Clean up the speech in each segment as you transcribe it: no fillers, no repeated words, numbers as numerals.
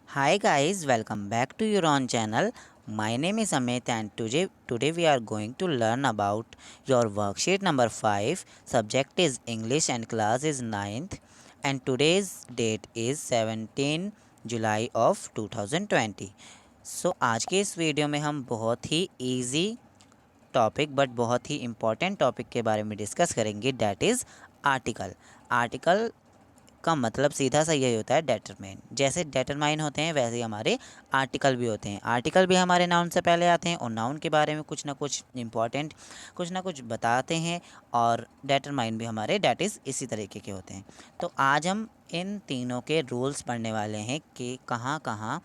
Hi guys, welcome back to your own channel. My name is Amit and today we are going to learn about your worksheet number 5. Subject is English and class is ninth, and today's date is 17 July of 2020. So आज के इस video में हम बहुत ही easy topic but बहुत ही important topic के बारे में डिस्कस करेंगे, डैट इज़ आर्टिकल। आर्टिकल का मतलब सीधा सा यही होता है डेटरमाइन। जैसे डेटरमाइन होते हैं वैसे ही हमारे आर्टिकल भी होते हैं। आर्टिकल भी हमारे नाउन से पहले आते हैं और नाउन के बारे में कुछ ना कुछ इम्पॉर्टेंट कुछ ना कुछ बताते हैं, और डेटरमाइन भी हमारे डैट इज़ इसी तरीके के होते हैं। तो आज हम इन तीनों के रूल्स पढ़ने वाले हैं कि कहाँ कहाँ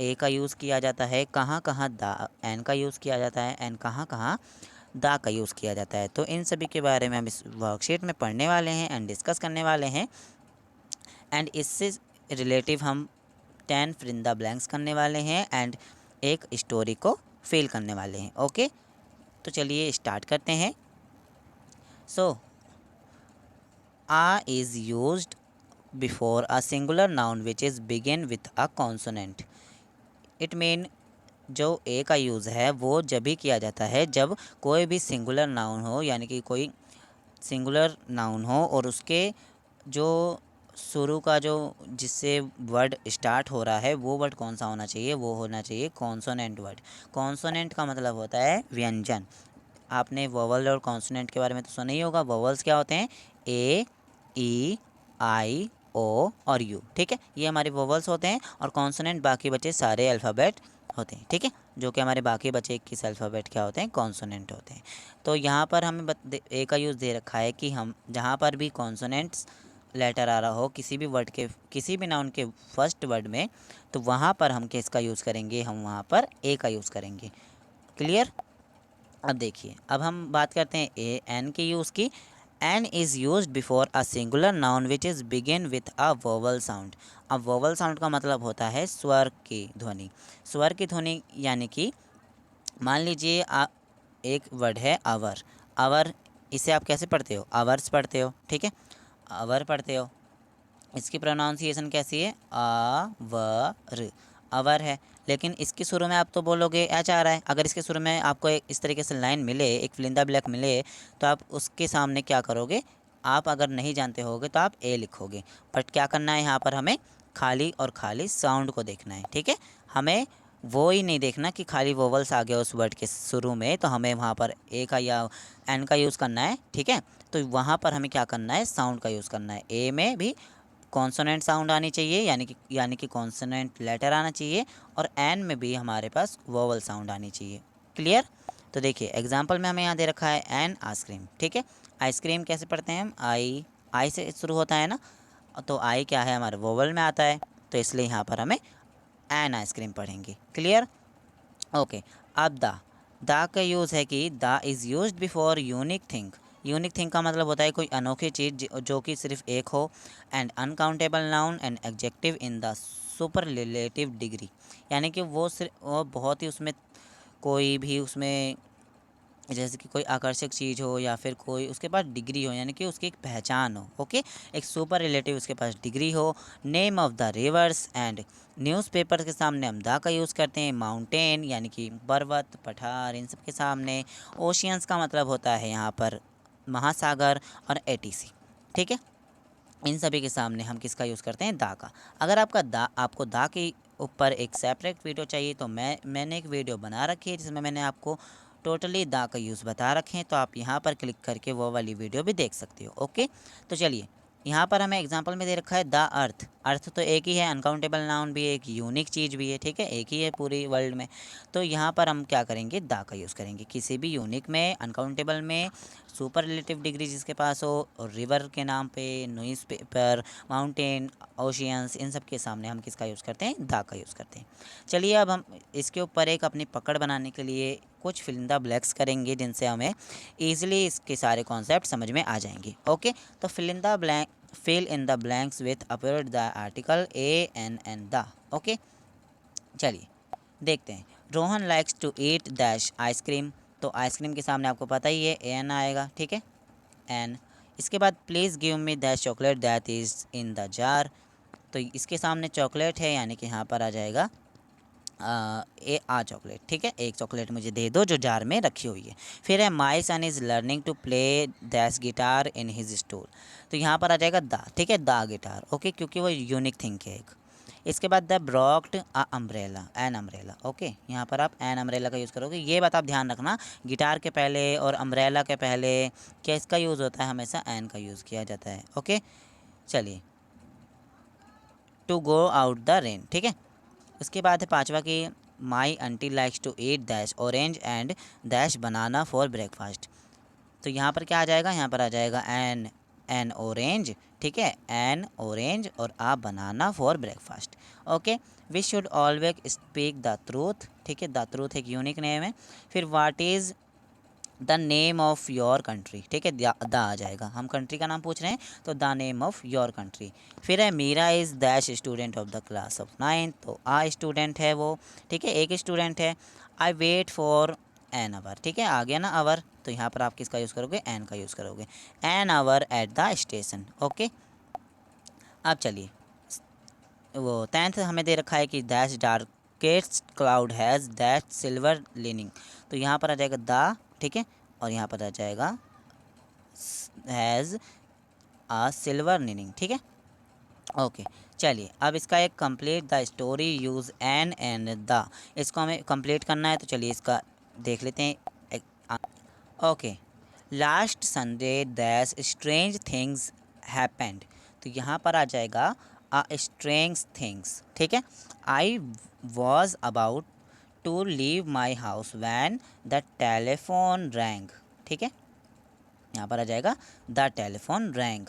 ए का यूज़ किया जाता है, कहाँ कहाँ दा एन का यूज़ किया जाता है, एंड कहाँ कहाँ दा का यूज़ किया जाता है। तो इन सभी के बारे में हम इस वर्कशीट में पढ़ने वाले हैं एंड डिस्कस करने वाले हैं। एंड इससे रिलेटिव हम 10 फिल इन द ब्लैंक्स करने वाले हैं एंड एक स्टोरी को फिल करने वाले हैं। ओके, तो चलिए स्टार्ट करते हैं। So a is used before a singular noun which is begin with a consonant. It mean जो ए का यूज़ है वो जब भी किया जाता है जब कोई भी सिंगुलर नाउन हो, यानी कि कोई सिंगुलर नाउन हो और उसके जो शुरू का जो जिससे वर्ड स्टार्ट हो रहा है वो वर्ड कौन सा होना चाहिए, वो होना चाहिए कॉन्सोनेंट वर्ड। कॉन्सोनेंट का मतलब होता है व्यंजन। आपने वोवल और कॉन्सोनेंट के बारे में तो सुना ही होगा। वोवल्स क्या होते हैं? ए, ई, आई, ओ और यू। ठीक है, ये हमारे वोवल्स होते हैं और कॉन्सोनेंट बाकी बचे सारे अल्फ़ाबेट होते हैं। ठीक है, जो कि हमारे बाकी बचे 21 अल्फ़ाबेट क्या होते हैं? कॉन्सोनेंट होते हैं। तो यहाँ पर हमें ए का यूज़ दे रखा है कि हम जहाँ पर भी कॉन्सोनेंट्स लेटर आ रहा हो किसी भी वर्ड के, किसी भी नाउन के फर्स्ट वर्ड में, तो वहाँ पर हम किसका यूज़ करेंगे? हम वहाँ पर ए का यूज़ करेंगे। क्लियर? अब देखिए, अब हम बात करते हैं ए एन के यूज़ की। An is use before a singular noun which is begin with a vowel sound. अब वोवल साउंड का मतलब होता है स्वर की ध्वनि। स्वर की ध्वनि यानी कि मान लीजिए एक वर्ड है आवर। आवर, इसे आप कैसे पढ़ते हो? आवर्स पढ़ते हो। ठीक है, आवर पढ़ते हो। इसकी प्रोनाउंसिएशन कैसी है? आ व र, अवर है। लेकिन इसके शुरू में आप तो बोलोगे एच आ रहा है। अगर इसके शुरू में आपको एक इस तरीके से लाइन मिले, एक फिलिंदा ब्लैक मिले, तो आप उसके सामने क्या करोगे? आप अगर नहीं जानते होगे तो आप ए लिखोगे। बट क्या करना है यहाँ पर? हमें खाली और खाली साउंड को देखना है। ठीक है, हमें वो ही नहीं देखना कि खाली वोवल्स आ गया उस वर्ड के शुरू में, तो हमें वहाँ पर ए का या एन का यूज़ करना है। ठीक है, तो वहाँ पर हमें क्या करना है? साउंड का यूज़ करना है। ए में भी कॉन्सोनेंट साउंड आनी चाहिए, यानी कि कॉन्सोनेंट लेटर आना चाहिए, और एन में भी हमारे पास वोवल साउंड आनी चाहिए। क्लियर? तो देखिए एग्जांपल में हमें यहाँ दे रखा है एन आइसक्रीम। ठीक है, आइसक्रीम कैसे पढ़ते हैं हम? आई से शुरू होता है ना, तो आई क्या है? हमारे वोवल में आता है, तो इसलिए यहाँ पर हमें एन आइसक्रीम पढ़ेंगे। क्लियर? ओके। अब द का यूज़ है कि the is use before unique thing. Unique thing का मतलब होता है कोई अनोखी चीज़ जो कि सिर्फ एक हो। And uncountable noun and adjective in the superlative degree, यानी कि वो सिर्फ वो बहुत ही उसमें कोई भी उसमें जैसे कि कोई आकर्षक चीज़ हो या फिर कोई उसके पास डिग्री हो, यानी कि उसकी एक पहचान हो। ओके, एक सुपर रिलेटिव उसके पास डिग्री हो। Name of the reverse and newspaper के सामने हम द का यूज़ करते हैं। माउंटेन यानी कि पर्वत, पठार, इन सब के सामने। ओशियंस का मतलब होता है यहाँ पर महासागर, और एटीसी। ठीक है, इन सभी के सामने हम किसका यूज़ करते हैं? दा का। अगर आपको दा के ऊपर एक सेपरेट वीडियो चाहिए तो मैंने एक वीडियो बना रखी है जिसमें मैंने आपको टोटली दा का यूज़ बता रखे हैं, तो आप यहाँ पर क्लिक करके वो वाली वीडियो भी देख सकते हो। ओके, तो चलिए यहाँ पर हमें एग्जांपल में दे रखा है द अर्थ। अर्थ तो एक ही है, अनकाउंटेबल नाउन भी एक यूनिक चीज़ भी है। ठीक है, एक ही है पूरी वर्ल्ड में। तो यहाँ पर हम क्या करेंगे? द का यूज़ करेंगे। किसी भी यूनिक में, अनकाउंटेबल में, सुपर रिलेटिव डिग्री जिसके पास हो, और रिवर के नाम पे, न्यूज़ पेपर, माउंटेन, ओशियंस, इन सब के सामने हम किसका यूज़ करते हैं? द का यूज़ करते हैं। चलिए अब हम इसके ऊपर एक अपनी पकड़ बनाने के लिए कुछ फिल इन द ब्लैंक्स करेंगे जिनसे हमें ईजिली इसके सारे कॉन्सेप्ट समझ में आ जाएंगे। ओके, तो fill in the blanks with opposite the article a an and the. Okay, चलिए देखते हैं। Rohan likes to eat dash ice cream. तो आइसक्रीम के सामने आपको पता ही है एन आएगा। ठीक है, एन। इसके बाद please give me that chocolate that is in the jar. तो इसके सामने चॉकलेट है, यानी कि यहाँ पर आ जाएगा चॉकलेट। ठीक है, एक चॉकलेट मुझे दे दो जो जार में रखी हुई है। फिर है my son is learning to play dash guitar in his school. तो यहाँ पर आ जाएगा द, ठीक है, द गिटार, ओके, क्योंकि वो यूनिक थिंग है एक। इसके बाद the broken umbrella, an umbrella, okay, यहाँ पर आप एन अम्ब्रेला का यूज़ करोगे। ये बात आप ध्यान रखना, गिटार के पहले और अम्ब्रेला के पहले क्या इसका यूज़ होता है, हमेशा एन का यूज़ किया जाता है, ओके। चलिए, to go out the rain, ठीक है। उसके बाद है पांचवा कि my aunty likes to eat dash orange and dash banana for breakfast. तो यहाँ पर क्या आ जाएगा, यहाँ पर आ जाएगा एन ऑरेंज, ठीक है, एन ऑरेंज और a banana for breakfast, okay. We should always speak the truth, ठीक है, द ट्रूथ एक यूनिक नेम है। फिर what is the name of your country, ठीक है, द आ जाएगा, हम कंट्री का नाम पूछ रहे हैं तो the name of your country. फिर है Meera is dash student of the class of 9, तो आ स्टूडेंट है वो, ठीक है, एक स्टूडेंट है। I wait for an hour, ठीक है, आ गया ना आवर, तो यहाँ पर आप किसका यूज़ करोगे, एन का यूज़ करोगे, an hour at the station, okay. अब चलिए, वो 10th हमें दे रखा है कि dash darkest cloud has that silver lining. तो यहाँ पर आ जाएगा द, ठीक है, और यहाँ पर आ जाएगा हैज़ आ सिल्वर लिनिंग, ठीक है, ओके। चलिए, अब इसका एक complete the story use an and the, इसको हमें कंप्लीट करना है, तो चलिए इसका देख लेते हैं। Okay, last Sunday dash strange things happened. तो यहाँ पर आ जाएगा स्ट्रेंज थिंग्स, ठीक है। I was about to leave my house when the telephone rang, ठीक है, यहाँ पर आ जाएगा the telephone rang.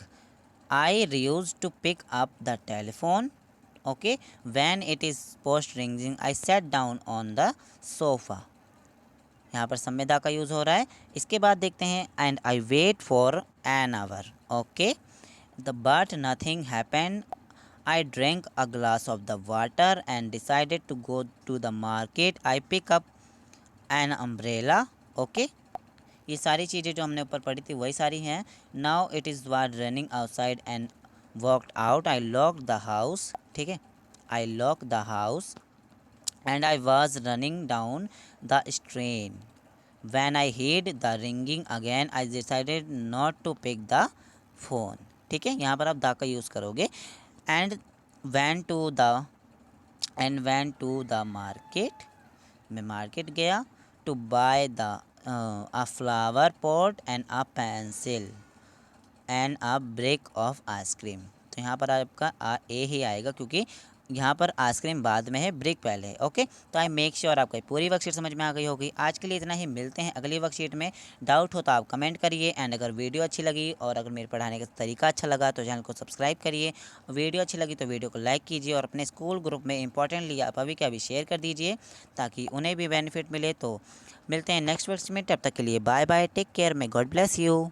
I use to pick up the telephone, okay, when it is post ringing I set down on the sofa. यहाँ पर संवेदा का use हो रहा है। इसके बाद देखते हैं and I wait for an hour, okay, the but nothing happened. I drank a glass of the water and decided to go to the market. I pick up an umbrella. Okay. ये सारी चीज़ें जो हमने ऊपर पढ़ी थी वही सारी हैं। Now it is was running outside and walked out. I locked the house. ठीक है, I locked the house and I was running down the street. When I heard the ringing again, I decided not to pick the phone. ठीक है, यहाँ पर आप the का use करोगे। And went to the market, मैं market गया। To buy the a flower pot and a pencil and a brick of ice cream. तो यहाँ पर आपका ए ही आएगा, क्योंकि यहाँ पर आइसक्रीम बाद में है, ब्रेक पहले है, ओके। तो आई मेक श्योर आपको पूरी वर्कशीट समझ में आ गई होगी। आज के लिए इतना ही, मिलते हैं अगली वर्कशीट में। डाउट हो तो आप कमेंट करिए, एंड अगर वीडियो अच्छी लगी और अगर मेरे पढ़ाने का तरीका अच्छा लगा तो चैनल को सब्सक्राइब करिए। वीडियो अच्छी लगी तो वीडियो को लाइक कीजिए और अपने स्कूल ग्रुप में इंपॉर्टेंटली आप अभी के अभी शेयर कर दीजिए, ताकि उन्हें भी बेनिफिट मिले। तो मिलते हैं नेक्स्ट वर्कशीट में, तब तक के लिए बाय बाय, टेक केयर, में गॉड ब्लेस यू।